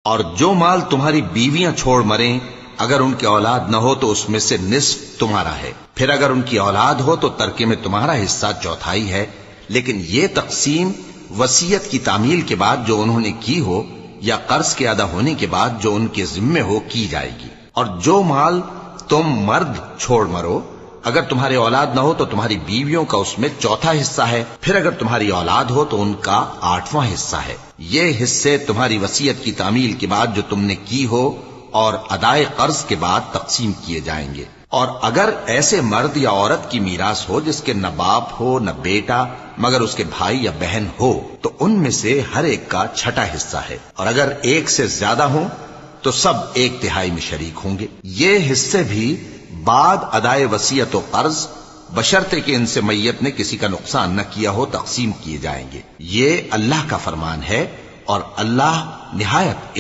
और जो माल तुम्हारी बीवियां छोड़ मरें, अगर उनकी औलाद न हो तो उसमें से निस्फ तुम्हारा है। फिर अगर उनकी औलाद हो तो तरके में तुम्हारा हिस्सा चौथाई है। लेकिन ये तकसीम वसीयत की तामील के बाद जो उन्होंने की हो या कर्ज के अदा होने के बाद जो उनके जिम्मे हो की जाएगी। और जो माल तुम मर्द छोड़ मरो, अगर तुम्हारे औलाद न हो तो तुम्हारी बीवियों का उसमें चौथा हिस्सा है। फिर अगर तुम्हारी औलाद हो तो उनका 8वां हिस्सा है। ये हिस्से तुम्हारी वसीयत की तामील के बाद जो तुमने की हो और अदाए कर्ज के बाद तकसीम किए जाएंगे। और अगर ऐसे मर्द या औरत की मीरास हो जिसके न बाप हो न बेटा मगर उसके भाई या बहन हो, तो उनमें से हर एक का छठा हिस्सा है। और अगर एक से ज्यादा हो तो सब 1/3 में शरीक होंगे। ये हिस्से भी बाद अदाए वसीयत और कर्ज बशर्ते कि इनसे मैयत ने किसी का नुकसान न किया हो तकसीम किए जाएंगे। ये अल्लाह का फरमान है और अल्लाह निहायत